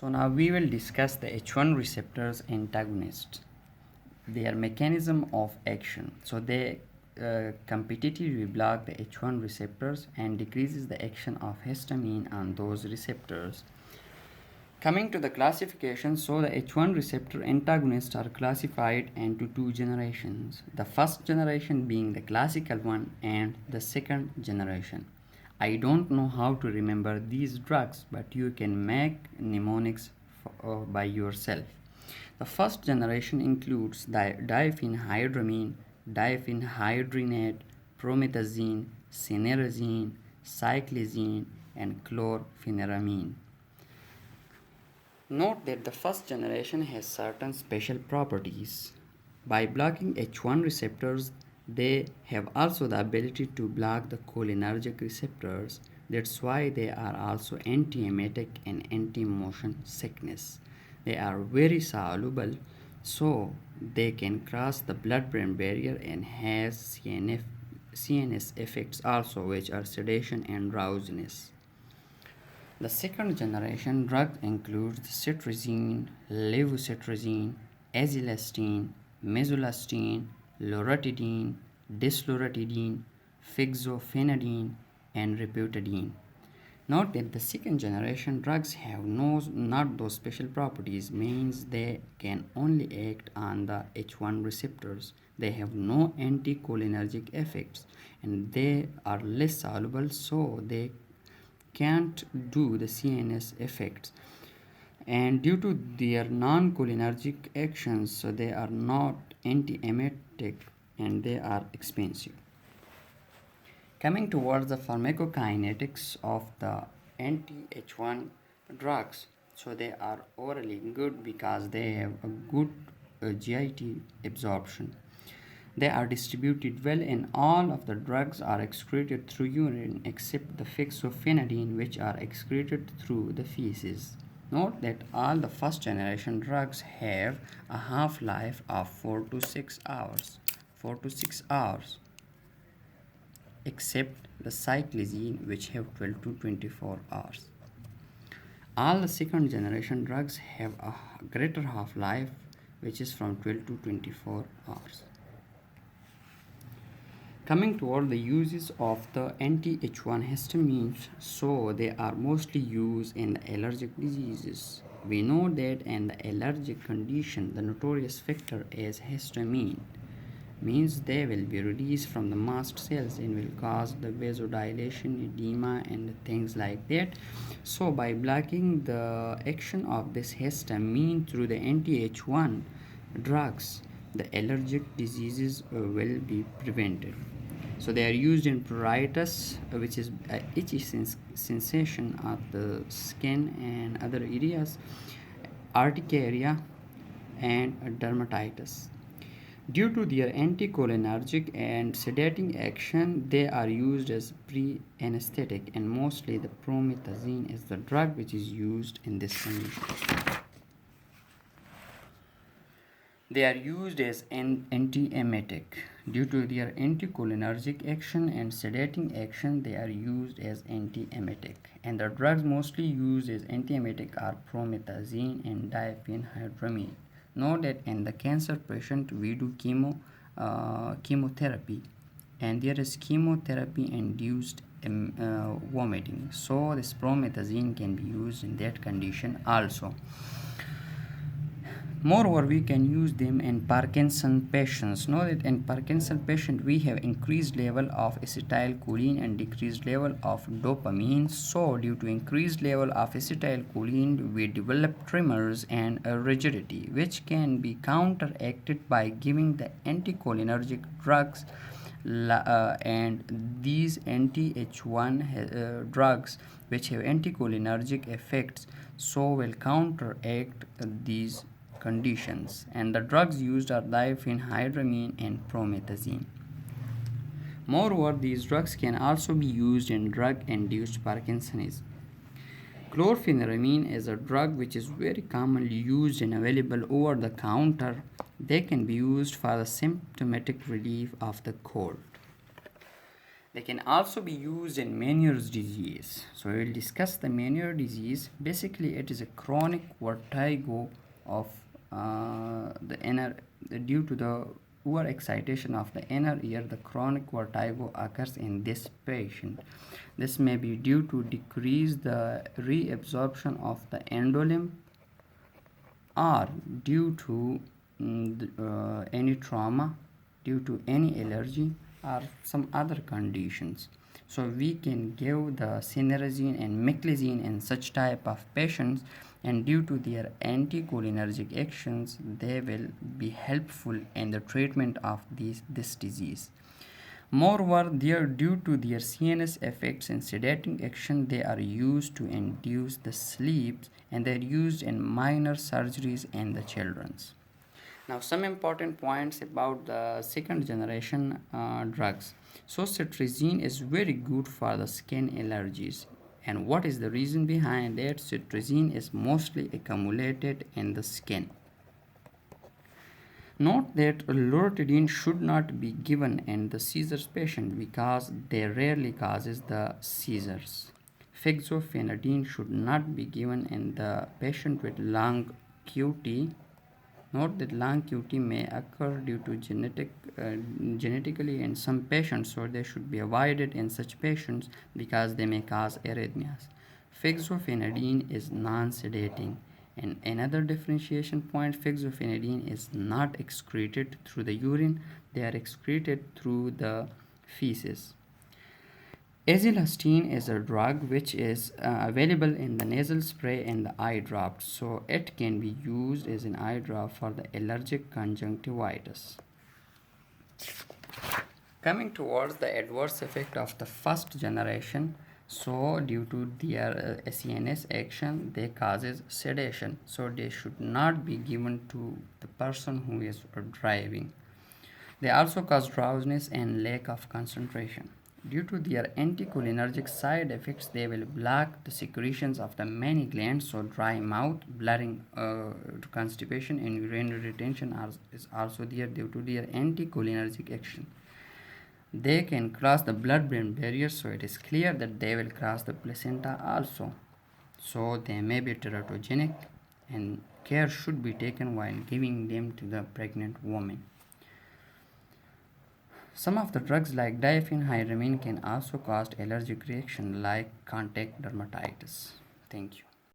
So now we will discuss the H1 receptors antagonists, their mechanism of action. So they competitively block the H1 receptors and decreases the action of histamine on those receptors. Coming to the classification, so the H1 receptor antagonists are classified into two generations. The first generation being the classical one and the second generation. I don't know how to remember these drugs, but you can make mnemonics by yourself. The first generation includes diphenhydramine, diphenhydrinate, promethazine, cinnarizine, cyclizine, and chlorpheniramine. Note that the first generation has certain special properties. By blocking H1 receptors, they have also the ability to block the cholinergic receptors. That's why they are also anti-emetic and anti-motion sickness. They are very soluble, so they can cross the blood-brain barrier and has CNS effects also, which are sedation and drowsiness. The second generation drug includes cetirizine, levocetirizine, azilastine, mesolastine, loratadine, disloratadine, fixofenadine, and riputadine. Note that the second generation drugs have not those special properties, means they can only act on the H1 receptors. They have no anticholinergic effects and they are less soluble, so they can't do the CNS effects, and due to their non-cholinergic actions, so they are not anti-emetic and they are expensive. Coming towards the pharmacokinetics of the anti-H1 drugs, so they are orally good because they have a good GIT absorption. They are distributed well and all of the drugs are excreted through urine except the fixofenadine, which are excreted through the feces. Note that all the first generation drugs have a half-life of 4 to 6 hours. 4 to 6 hours, except the cyclizine, which have 12 to 24 hours. All the second generation drugs have a greater half-life, which is from 12 to 24 hours. Coming toward the uses of the anti-H1 histamines, so they are mostly used in the allergic diseases. We know that in the allergic condition, the notorious factor is histamine, means they will be released from the mast cells and will cause the vasodilation, edema, and things like that. So by blocking the action of this histamine through the anti-H1 drugs, the allergic diseases will be prevented. So they are used in pruritus, which is itchy sensation of the skin and other areas, urticaria, and dermatitis. Due to their anticholinergic and sedating action, they are used as pre-anesthetic, and mostly the promethazine is the drug which is used in this condition. They are used as an antiemetic. Due to their anticholinergic action and sedating action, they are used as antiemetic. And the drugs mostly used as antiemetic are promethazine and diphenhydramine. Note that in the cancer patient, we do chemotherapy, and there is chemotherapy-induced vomiting. So this promethazine can be used in that condition also. Moreover, we can use them in Parkinson patients. Know that in Parkinson patient we have increased level of acetylcholine and decreased level of dopamine. So due to increased level of acetylcholine, we develop tremors and rigidity, which can be counteracted by giving the anticholinergic drugs. And these anti-H1 drugs, which have anticholinergic effects, so will counteract these conditions, and the drugs used are diphenhydramine and promethazine. Moreover, these drugs can also be used in drug-induced Parkinsonism. Chlorpheniramine is a drug which is very commonly used and available over the counter. They can be used for the symptomatic relief of the cold. They can also be used in Meniere's disease. So we will discuss the Meniere disease. Basically, it is a chronic vertigo of the inner due to the overexcitation of the inner ear. The chronic vertigo occurs in this patient. This may be due to decrease the reabsorption of the endolymph or due to any trauma, due to any allergy or some other conditions. So we can give the cinerezine and meclizine in such type of patients, and due to their anticholinergic actions they will be helpful in the treatment of this disease. Moreover, due to their CNS effects and sedating action, they are used to induce the sleep, and they are used in minor surgeries in the children's. Now, some important points about the second generation drugs. So, cetirizine is very good for the skin allergies. And what is the reason behind it? Cetirizine is mostly accumulated in the skin. Note that loratadine should not be given in the seizures patient because they rarely causes the seizures. Fexofenadine should not be given in the patient with lung QT. Note that lung QT may occur due to genetically in some patients, so they should be avoided in such patients because they may cause arrhythmias. Fexofenadine is non-sedating. And another differentiation point, fexofenadine is not excreted through the urine, they are excreted through the feces. Azilastine is a drug which is available in the nasal spray and the eye drops, so it can be used as an eye drop for the allergic conjunctivitis. Coming towards the adverse effect of the first generation, so due to their CNS action they causes sedation, so they should not be given to the person who is driving. They also cause drowsiness and lack of concentration. Due to their anticholinergic side effects, they will block the secretions of the many glands, so dry mouth, blurring, constipation, and urinary retention is also there due to their anticholinergic action. They can cross the blood-brain barrier, so it is clear that they will cross the placenta also. So they may be teratogenic, and care should be taken while giving them to the pregnant woman. Some of the drugs like diphenhydramine can also cause allergic reaction like contact dermatitis. Thank you.